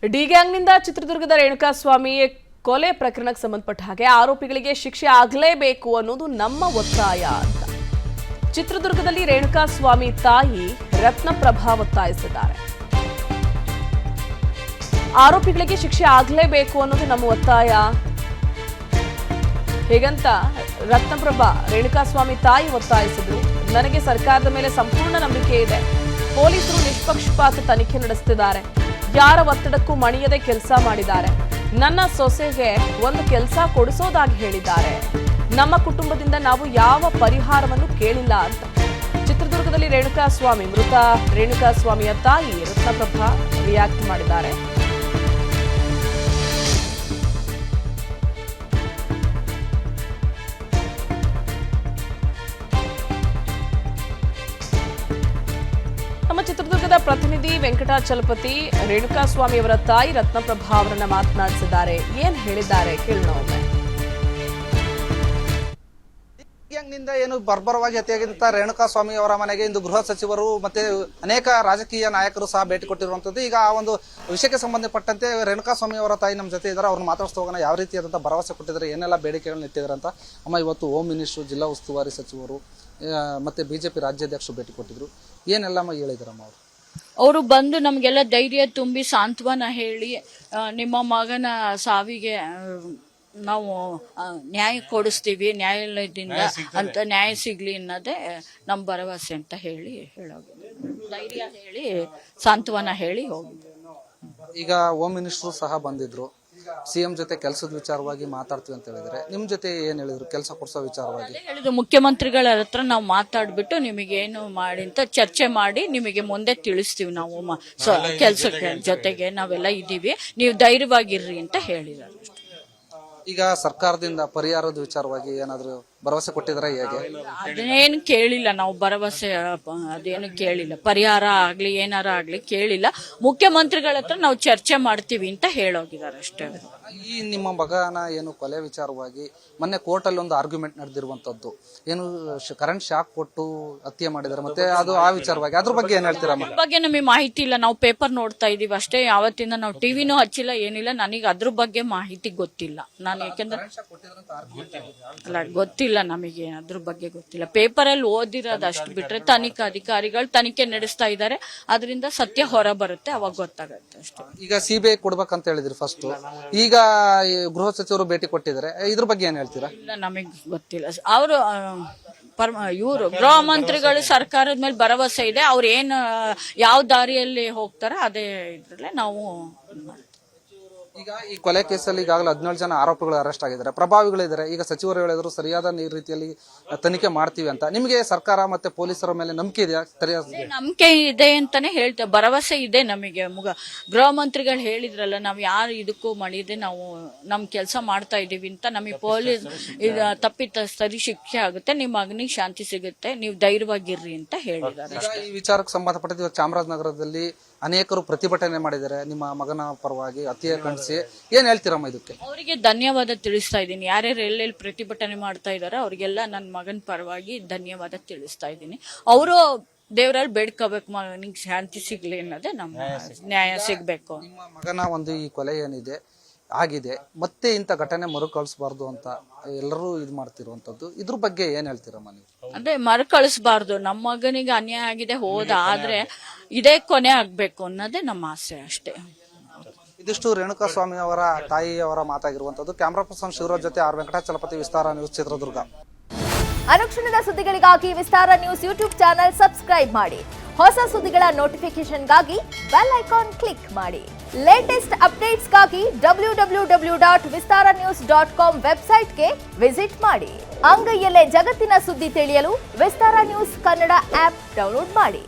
D ಗ್ಯಾಂಗ್ನಿಂದ ಚಿತ್ರದುರ್ಗದ ರೇಣುಕಾಸ್ವಾಮಿ ಕೊಲೆ ಪ್ರಕರಣಕ್ಕೆ ಸಂಬಂಧಪಟ್ಟ ಹಾಗೆ ಆರೋಪಿಗಳಿಗೆ ಶಿಕ್ಷೆ ಆಗಲೇಬೇಕು ಅನ್ನೋದು ನಮ್ಮ ಒತ್ತಾಯ ಅಂತ ಚಿತ್ರದುರ್ಗದಲ್ಲಿ ರೇಣುಕಾಸ್ವಾಮಿ ತಾಯಿ ರತ್ನಪ್ರಭಾ ಒತ್ತಾಯಿಸಿದ್ದಾರೆ. ಆರೋಪಿಗಳಿಗೆ ಶಿಕ್ಷೆ ಆಗಲೇಬೇಕು ಅನ್ನೋದು ನಮ್ಮ ಒತ್ತಾಯ ಹೇಗಂತ ರತ್ನಪ್ರಭಾ ರೇಣುಕಾಸ್ವಾಮಿ ತಾಯಿ ಒತ್ತಾಯಿಸಿದ್ರು. ನನಗೆ ಸರ್ಕಾರದ ಮೇಲೆ ಸಂಪೂರ್ಣ ನಂಬಿಕೆ ಇದೆ. ಪೊಲೀಸರು ನಿಷ್ಪಕ್ಷಪಾತ ತನಿಖೆ ನಡೆಸುತ್ತಿದ್ದಾರೆ. ಯಾರ ಒತ್ತಡಕ್ಕೂ ಮಣಿಯದೆ ಕೆಲಸ ಮಾಡಿದ್ದಾರೆ. ನನ್ನ ಸೊಸೆಗೆ ಒಂದು ಕೆಲಸ ಕೊಡಿಸೋದಾಗಿ ಹೇಳಿದ್ದಾರೆ. ನಮ್ಮ ಕುಟುಂಬದಿಂದ ನಾವು ಯಾವ ಪರಿಹಾರವನ್ನು ಕೇಳಿಲ್ಲ ಅಂತ ಚಿತ್ರದುರ್ಗದಲ್ಲಿ ಮೃತ ರೇಣುಕಾಸ್ವಾಮಿಯ ತಾಯಿ ರತ್ನಪ್ರಭಾ ರಿಯಾಕ್ಟ್ ಮಾಡಿದ್ದಾರೆ. ನಮ್ಮ ಚಿತ್ರದುರ್ಗದ ಪ್ರತಿನಿಧಿ ವೆಂಕಟಾಚಲಪತಿ ರೇಣುಕಾಸ್ವಾಮಿ ಅವರ ತಾಯಿ ರತ್ನಪ್ರಭಾ ಅವರನ್ನ ಮಾತನಾಡಿಸಿದ್ದಾರೆ. ಏನ್ ಹೇಳಿದ್ದಾರೆ ಕೇಳೋಣ. ನಿಂದ ಏನು ಬರ್ಬರವಾಗಿ ಹತ್ಯೆಯಾಗಿದ್ದ ರೇಣುಕಾಸ್ವಾಮಿ ಅವರ ಮನೆಗೆ ಇಂದು ಗೃಹ ಸಚಿವರು ಮತ್ತೆ ಅನೇಕ ರಾಜಕೀಯ ನಾಯಕರು ಸಹ ಭೇಟಿ ಕೊಟ್ಟಿರುವಂತದ್ದು. ಈಗ ಆ ಒಂದು ವಿಷಯಕ್ಕೆ ಸಂಬಂಧಪಟ್ಟಂತೆ ರೇಣುಕಾಸ್ವಾಮಿ ಅವರ ತಾಯಿ ನಮ್ಮ ಜೊತೆ ಇದ್ದಾರೆ. ಅವ್ರನ್ನ ಮಾತಾಡಿಸ್ತಾ ಹೋಗೋಣ. ಯಾವ ರೀತಿಯಾದಂತಹ ಭರವಸೆ ಕೊಟ್ಟಿದ್ದಾರೆ, ಏನೆಲ್ಲ ಬೇಡಿಕೆಗಳನ್ನ ಇಟ್ಟಿದ್ದಾರೆ ಅಂತ. ಅಮ್ಮ, ಇವತ್ತು ಹೋಮ್ ಮಿನಿಸ್ಟರ್, ಜಿಲ್ಲಾ ಉಸ್ತುವಾರಿ ಸಚಿವರು ಮತ್ತೆ ಬಿಜೆಪಿ ರಾಜ್ಯಾಧ್ಯಕ್ಷರು ಭೇಟಿ ಕೊಟ್ಟಿದ್ರು. ಏನೆಲ್ಲಮ್ಮ ಹೇಳಿದಾರಮ್ಮ ಅವರು ಬಂದು ನಮಗೆಲ್ಲ ಧೈರ್ಯ ತುಂಬಿ ಸಾಂತ್ವನ ಹೇಳಿ ನಿಮ್ಮ ಮಗನ ಸಾವಿಗೆ ನಾವು ನ್ಯಾಯ ಕೊಡಿಸ್ತೀವಿ, ನ್ಯಾಯಾಲಯದಿಂದ ಅಂತ ನ್ಯಾಯ ಸಿಗ್ಲಿ ಅನ್ನೋದೇ ನಮ್ಮ ಭರವಸೆ ಅಂತ ಹೇಳಿ ಧೈರ್ಯ ಹೇಳಿ ಸಾಂತ್ವನ ಹೇಳಿ ಹೋಗಿದ್ವಿ. ಈಗ ಹೋಮ್ ಮಿನಿಸ್ಟರ್ ಸಹ ಬಂದಿದ್ರು. ಸಿಎಂ ಜೊತೆ ಕೆಲಸದ ವಿಚಾರವಾಗಿ ಮಾತಾಡ್ತೀವಿ ಅಂತ ಹೇಳಿದ್ರೆ ನಿಮ್ ಜೊತೆ ಏನ್ ಹೇಳಿದ್ರು? ಕೆಲಸ ಕೊಡ್ಸೋ ವಿಚಾರವಾಗಿ ಹೇಳಿದ್ರು. ಮುಖ್ಯಮಂತ್ರಿಗಳ ಹತ್ರ ನಾವು ಮಾತಾಡ್ಬಿಟ್ಟು ನಿಮಗೇನು ಮಾಡಿ ಅಂತ ಚರ್ಚೆ ಮಾಡಿ ನಿಮಗೆ ಮುಂದೆ ತಿಳಿಸ್ತೀವಿ. ನಾವು ಕೆಲ್ಸಕ್ಕೆ ಜೊತೆಗೆ ನಾವೆಲ್ಲ ಇದ್ದೀವಿ, ನೀವು ಧೈರ್ಯವಾಗಿರ್ರಿ ಅಂತ ಹೇಳಿದ್ದಾರೆ. ಈಗ ಸರ್ಕಾರದಿಂದ ಪರಿಹಾರದ ವಿಚಾರವಾಗಿ ಏನಾದ್ರು ಭರವಸೆ ಕೊಟ್ಟಿದ್ರೆ ಹೇಗೆ? ಅದೇನು ಕೇಳಿಲ್ಲ ನಾವು. ಭರವಸೆ ಅದೇನು ಕೇಳಿಲ್ಲ. ಪರಿಹಾರ ಆಗ್ಲಿ ಏನಾರ ಆಗ್ಲಿ ಕೇಳಿಲ್ಲ. ಮುಖ್ಯಮಂತ್ರಿಗಳ ಹತ್ರ ನಾವು ಚರ್ಚೆ ಮಾಡ್ತೀವಿ ಅಂತ ಹೇಳೋಗಿದ್ದಾರೆ ಅಷ್ಟೇ. ಈ ನಿಮ್ಮ ಮಗನ ಏನು ಕೊಲೆ ವಿಚಾರವಾಗಿ ಮೊನ್ನೆ ಕೋರ್ಟ್ ಅಲ್ಲಿ ಒಂದು ಆರ್ಗ್ಯುಮೆಂಟ್ ನಡೆದಿರುವಂತದ್ದು, ಏನು ಕರೆಂಟ್ ಶಾಕ್ ಕೊಟ್ಟು ಹತ್ಯೆ ಮಾಡಿದ್ದಾರೆ, ಮತ್ತೆ ಅದು ಆ ವಿಚಾರವಾಗಿ ಅದ್ರ ಬಗ್ಗೆ ಏನ್ ಹೇಳ್ತೀರಾ? ಅದ್ರ ಬಗ್ಗೆ ನಮಗೆ ಮಾಹಿತಿ ಇಲ್ಲ. ನಾವು ಪೇಪರ್ ನೋಡ್ತಾ ಇದೀವಿ ಅಷ್ಟೇ. ಯಾವತ್ತಿಂದ ನಾವು ಟಿವಿನೂ ಹಚ್ಚಿಲ್ಲ, ಏನಿಲ್ಲ. ನನಗೆ ಅದ್ರ ಬಗ್ಗೆ ಮಾಹಿತಿ ಗೊತ್ತಿಲ್ಲ. ನಾನು ಯಾಕೆಂದ್ರೆ ಅಲ್ಲ, ಗೊತ್ತಿಲ್ಲ ನಮಗೆ, ಅದ್ರ ಬಗ್ಗೆ ಗೊತ್ತಿಲ್ಲ. ಪೇಪರ್ ಅಲ್ಲಿ ಓದಿರೋದು ಅಷ್ಟು ಬಿಟ್ರೆ ತನಿಖಾಧಿಕಾರಿಗಳು ತನಿಖೆ ನಡೆಸ್ತಾ ಇದ್ದಾರೆ. ಅದರಿಂದ ಸತ್ಯ ಹೊರ ಬರುತ್ತೆ, ಅವಾಗ ಗೊತ್ತಾಗುತ್ತೆ ಅಷ್ಟೇ. ಈಗ ಸಿಬಿಐ ಕೊಡ್ಬೇಕಂತ ಹೇಳಿದ್ರಿ ಫಸ್ಟ್, ಈಗ ಗೃಹ ಸಚಿವರು ಭೇಟಿ ಕೊಟ್ಟಿದ್ದಾರೆ. ಇದ್ರ ಬಗ್ಗೆ ಏನ್ ಹೇಳ್ತೀರಾ? ಇಲ್ಲ, ನಮಗೆ ಗೊತ್ತಿಲ್ಲ. ಅವರು ಇವರು ಗೃಹ ಮಂತ್ರಿಗಳು ಸರ್ಕಾರದ ಮೇಲೆ ಭರವಸೆ ಇದೆ. ಅವ್ರು ಏನು ಯಾವ ದಾರಿಯಲ್ಲಿ ಹೋಗ್ತಾರ ಅದೇ ಇದ್ರಲ್ಲೇ ನಾವು. ಈಗ ಈ ಕೊಲೆ ಕೇಸಲ್ಲಿ ಈಗಾಗಲೇ 17 ಜನ ಆರೋಪಿಗಳು ಅರೆಸ್ಟ್ ಆಗಿದ್ದಾರೆ, ಪ್ರಭಾವಿಗಳಿದ್ದಾರೆ. ಈಗ ಸಚಿವರು ಹೇಳಿದ್ರು ಸರಿಯಾದ ರೀತಿಯಲ್ಲಿ ತನಿಖೆ ಮಾಡ್ತೀವಿ ಅಂತ. ನಿಮಗೆ ಸರ್ಕಾರ ಮತ್ತೆ ಪೊಲೀಸರ ಮೇಲೆ ನಂಬಿಕೆ ಇದೆಯಾ? ನಂಬಿಕೆ ಇದೆ ಅಂತಾನೆ ಹೇಳ್ತೇವೆ, ಭರವಸೆ ಇದೆ ನಮಗೆ. ಗೃಹ ಮಂತ್ರಿಗಳು ಹೇಳಿದ್ರಲ್ಲ, ನಾವ್ ಯಾರು ಇದಕ್ಕೂ ಮಾಡಿದೆ, ನಾವು ನಮ್ ಕೆಲಸ ಮಾಡ್ತಾ ಇದೀವಿ ಅಂತ. ನಮಗೆ ಪೊಲೀಸ್ ತಪ್ಪಿತ ಸರಿ ಶಿಕ್ಷೆ ಆಗುತ್ತೆ, ನಿಮ್ಮ ಮಗನಿಗೆ ಶಾಂತಿ ಸಿಗುತ್ತೆ, ನೀವು ಧೈರ್ಯವಾಗಿರ್ರಿ ಅಂತ ಹೇಳಿದ್ದಾರೆ. ಈ ವಿಚಾರಕ್ಕೆ ಸಂಬಂಧಪಟ್ಟ ಚಾಮರಾಜನಗರದಲ್ಲಿ ಅನೇಕರು ಪ್ರತಿಭಟನೆ ಮಾಡಿದ್ದಾರೆ ನಿಮ್ಮ ಮಗನ ಪರವಾಗಿ ಹತ್ಯೆ ಖಂಡಿಸಿ. ಏನ್ ಹೇಳ್ತೀರಮ್ಮ ಇದಕ್ಕೆ? ಅವರಿಗೆ ಧನ್ಯವಾದ ತಿಳಿಸ್ತಾ ಇದ್ದೀನಿ. ಯಾರ್ಯಾರು ಎಲ್ಲೆಲ್ಲಿ ಪ್ರತಿಭಟನೆ ಮಾಡ್ತಾ ಇದಾರೆ ಅವ್ರಿಗೆಲ್ಲ ನನ್ನ ಮಗನ ಪರವಾಗಿ ಧನ್ಯವಾದ ತಿಳಿಸ್ತಾ ಇದ್ದೀನಿ. ಅವರು ದೇವರಲ್ಲಿ ಬೇಡ್ಕೋಬೇಕು, ಮಗನಿಗೆ ಶಾಂತಿ ಸಿಗ್ಲಿ ಅನ್ನೋದೇ ನಮ್ಮ ನ್ಯಾಯ ಸಿಗ್ಬೇಕು. ನಿಮ್ಮ ಮಗನ ಒಂದು ಈ ಕೊಲೆ ಏನಿದೆ ಆಗಿದೆ, ಮತ್ತೆ ಇಂಥ ಘಟನೆ ಮರುಕಳಿಸಬಾರ್ದು ಅಂತ ಎಲ್ಲರೂ ಇದು ಮಾಡ್ತಿರುವಂತದ್ದು. ಇದ್ರ ಬಗ್ಗೆ ಏನ್ ಹೇಳ್ತೀರಮ್ಮ ನೀವು? ಅದೇ ಮರುಕಳಿಸಬಾರ್ದು. ನಮ್ಮ ಮಗನಿಗೆ ಅನ್ಯಾಯ ಆಗಿದೆ ಹೋದ, ಆದ್ರೆ ಇದೇ ಕೊನೆ ಆಗ್ಬೇಕು ಅನ್ನೋದೇ ನಮ್ಮ ಆಸೆ ಅಷ್ಟೇ. ಇದಿಷ್ಟು ರೇಣುಕಾಸ್ವಾಮಿ ಅವರ ತಾಯಿಯವರ ಮಾತಾಗಿರುವಂತದ್ದು. ಕ್ಯಾಮ್ರಾ ಪರ್ಸನ್ ಶಿವರಾಜ್ ಜೊತೆ ಆರ್ ವೆಂಕಟಾಚಲಪತಿ, ವಿಸ್ತಾರ ನ್ಯೂಸ್, ಚಿತ್ರದುರ್ಗ. ಅನುಕ್ಷಣದ ಸುದ್ದಿಗಳಿಗಾಗಿ ವಿಸ್ತಾರ ನ್ಯೂಸ್ ಯೂಟ್ಯೂಬ್ ಚಾನೆಲ್ ಸಬ್ಸ್ಕ್ರೈಬ್ ಮಾಡಿ. ಹೊಸ ಸುದ್ದಿಗಳ ನೋಟಿಫಿಕೇಶನ್ಗಾಗಿ ಬೆಲ್ ಐಕಾನ್ ಕ್ಲಿಕ್ ಮಾಡಿ. ಲೇಟೆಸ್ಟ್ ಅಪ್ಡೇಟ್ಸ್ಗಾಗಿ www.vistaranews.com ವೆಬ್ಸೈಟ್ಗೆ ವಿಸಿಟ್ ಮಾಡಿ. ಅಂಗೈಯಲ್ಲೇ ಜಗತ್ತಿನ ಸುದ್ದಿ ತಿಳಿಯಲು ವಿಸ್ತಾರ ನ್ಯೂಸ್ ಕನ್ನಡ ಆಪ್ ಡೌನ್ಲೋಡ್ ಮಾಡಿ.